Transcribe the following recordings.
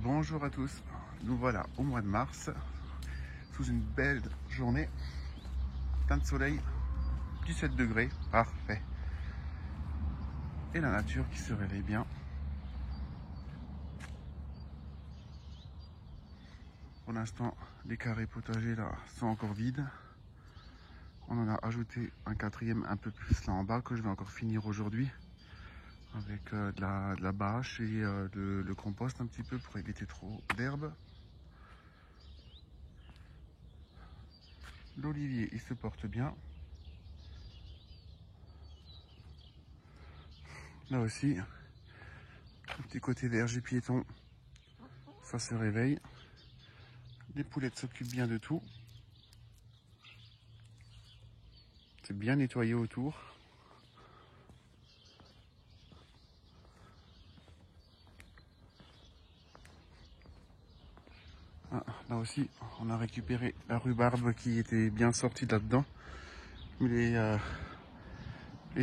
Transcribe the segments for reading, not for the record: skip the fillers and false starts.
Bonjour à tous, nous voilà au mois de mars, sous une belle journée, plein de soleil, 17 degrés, parfait. Et la nature qui se réveille bien. Pour l'instant, les carrés potagers là sont encore vides. On en a ajouté un quatrième un peu plus là en bas que je vais encore finir aujourd'hui. Avec de la bâche et le compost un petit peu pour éviter trop d'herbe. L'olivier il se porte bien. Là aussi, le petit côté verger piéton, ça se réveille. Les poulettes s'occupent bien de tout. C'est bien nettoyé autour. Ah, là aussi, on a récupéré la rhubarbe qui était bien sortie là-dedans. Les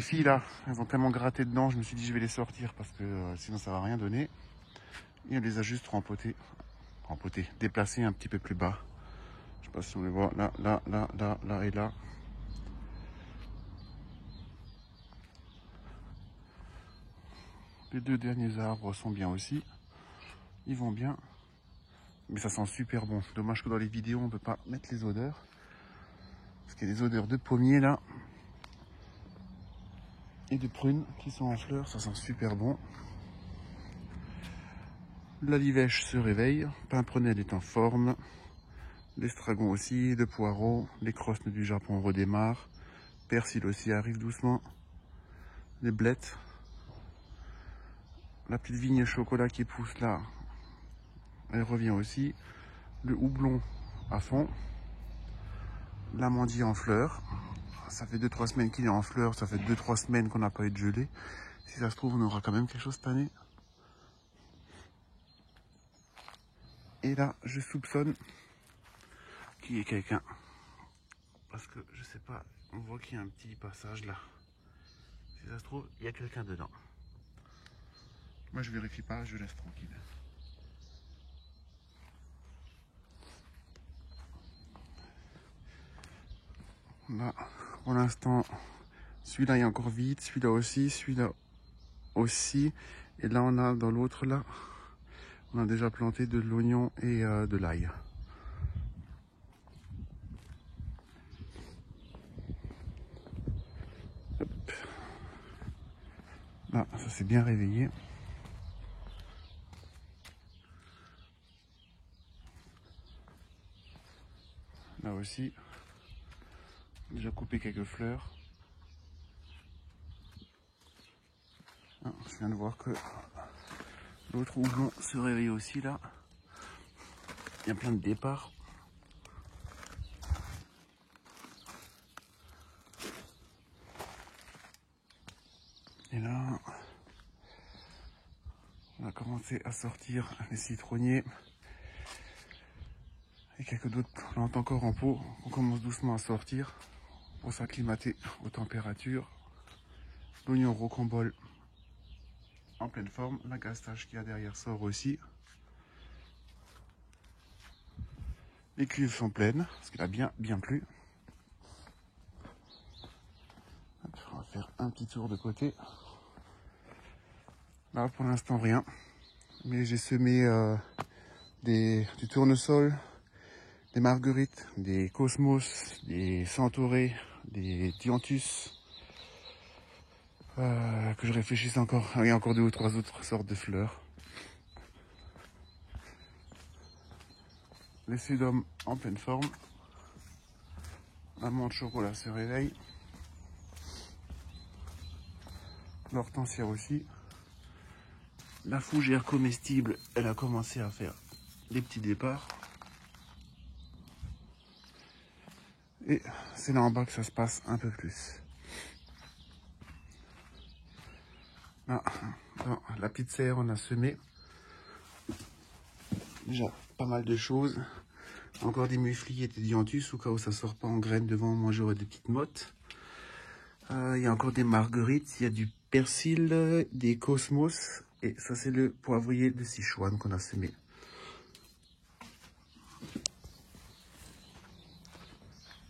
filles là, elles ont tellement gratté dedans, je me suis dit je vais les sortir parce que sinon ça va rien donner. Et on les a juste rempoté, déplacés un petit peu plus bas. Je sais pas si on les voit là, là et là. Les deux derniers arbres sont bien aussi. Ils vont bien. Mais ça sent super bon. Dommage que dans les vidéos on ne peut pas mettre les odeurs. Parce qu'il y a des odeurs de pommier là. Et de prunes qui sont en fleurs. Ça sent super bon. La livèche se réveille. Pimprenelle est en forme. L'estragon aussi. Le poireau. Les crosnes du Japon redémarrent. Persil aussi arrive doucement. Les blettes. La petite vigne chocolat qui pousse là, elle revient aussi. Le houblon à fond. L'amandier en fleurs. Ça fait 2-3 semaines qu'il est en fleurs. Ça fait 2-3 semaines qu'on n'a pas eu de gelée. Si ça se trouve, on aura quand même quelque chose cette année. Et là, je soupçonne qu'il y ait quelqu'un. Parce que je sais pas, on voit qu'il y a un petit passage là. Si ça se trouve, il y a quelqu'un dedans. Moi, je vérifie pas, je laisse tranquille. Là, pour l'instant, celui-là est encore vide, celui-là aussi. Et là, on a dans l'autre là, on a déjà planté de l'oignon et de l'ail. Là, ça s'est bien réveillé. Là aussi, déjà coupé quelques fleurs. Ah, je viens de voir que l'autre houblon se réveille aussi là. Il y a plein de départs. Et là, on a commencé à sortir les citronniers. Et quelques d'autres plantes encore en pot. On commence doucement à sortir pour s'acclimater aux températures. L'oignon rocambole en pleine forme. La gastache qu'il y a derrière sort aussi. Les cuves sont pleines, parce qu'il a bien plu. On va faire un petit tour de côté. Là, pour l'instant, rien. Mais j'ai semé du tournesol, des marguerites, des cosmos, des centaurées, des dianthus. Que je réfléchisse encore. Il y a encore 2 ou 3 autres sortes de fleurs. Les sédums en pleine forme. La menthe chocolat se réveille. L'hortensia aussi. La fougère comestible, elle a commencé à faire des petits départs. Et c'est là en bas que ça se passe un peu plus. Là, dans la petite serre, on a semé déjà pas mal de choses. Encore des mufliers et des dianthus, au cas où ça sort pas en graines devant, moi j'aurai des petites mottes. Il y a encore des marguerites, il y a du persil, des cosmos. Et ça c'est le poivrier de Sichuan qu'on a semé.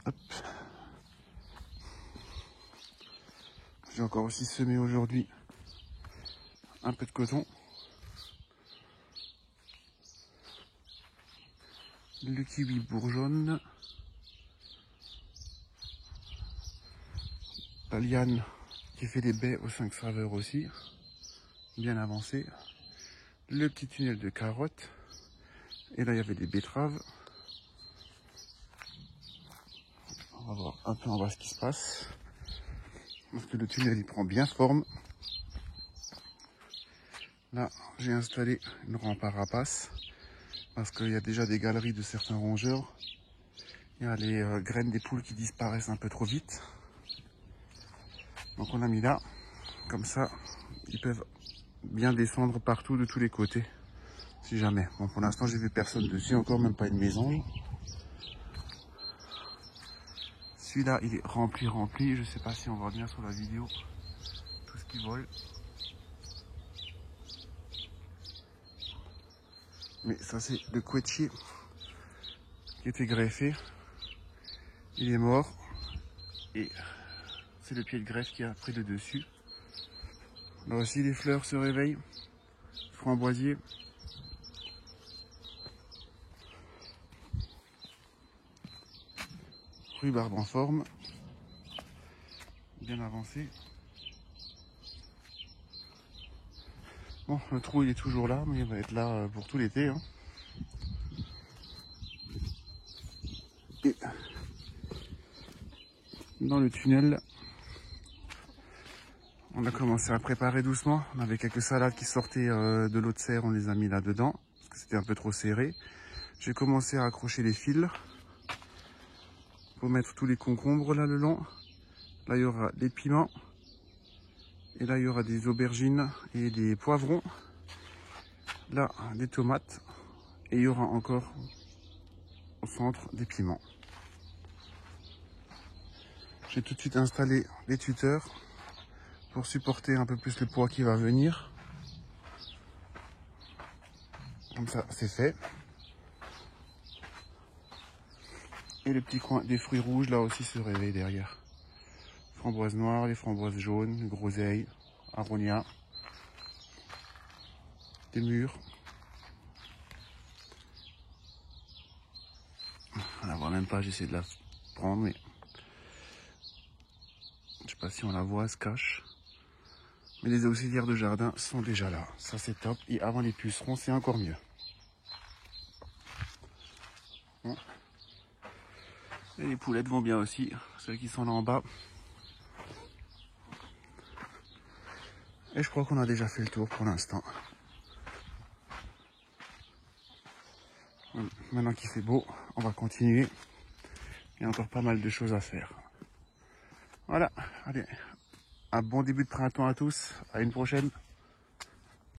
Hop. J'ai encore aussi semé aujourd'hui un peu de coton. Le kiwi bourgeonne. La liane qui fait des baies aux 5 saveurs aussi, bien avancé. Le petit tunnel de carottes. Et là, il y avait des betteraves. On va voir un peu en bas ce qui se passe. Parce que le tunnel, il prend bien forme. Là, j'ai installé une rampe à rapace. Parce qu'il y a déjà des galeries de certains rongeurs. Il y a les graines des poules qui disparaissent un peu trop vite. Donc on a mis là. Comme ça, ils peuvent bien descendre partout de tous les côtés. Si jamais. Bon, pour l'instant, j'ai vu personne dessus. Encore même pas une maison. Celui-là, il est rempli. Je sais pas si on voit bien sur la vidéo tout ce qui vole. Mais ça, c'est le couetier qui était greffé. Il est mort. Et c'est le pied de greffe qui a pris le dessus. Là aussi, les fleurs se réveillent. Framboisier. Rhubarbe en forme. Bien avancé. Bon, le trou il est toujours là, mais il va être là pour tout l'été. Hein. Et dans le tunnel, on a commencé à préparer doucement. On avait quelques salades qui sortaient de l'eau de serre, on les a mis là-dedans, parce que c'était un peu trop serré. J'ai commencé à accrocher les fils pour mettre tous les concombres là le long. Là, il y aura des piments. Et là, il y aura des aubergines et des poivrons. Là, des tomates. Et il y aura encore au centre des piments. J'ai tout de suite installé les tuteurs pour supporter un peu plus le poids qui va venir. Comme ça, c'est fait. Et le petit coin des fruits rouges, là aussi, se réveille derrière. Framboises noires, les framboises jaunes, groseilles, aronia, des mûres. On la voit même pas, j'essaie de la prendre, mais je sais pas si on la voit, elle se cache. Mais les auxiliaires de jardin sont déjà là, ça c'est top. Et avant les pucerons, c'est encore mieux. Bon. Et les poulettes vont bien aussi, celles qui sont là en bas. Et je crois qu'on a déjà fait le tour pour l'instant. Maintenant qu'il fait beau, on va continuer. Il y a encore pas mal de choses à faire. Voilà, allez, un bon début de printemps à tous. À une prochaine.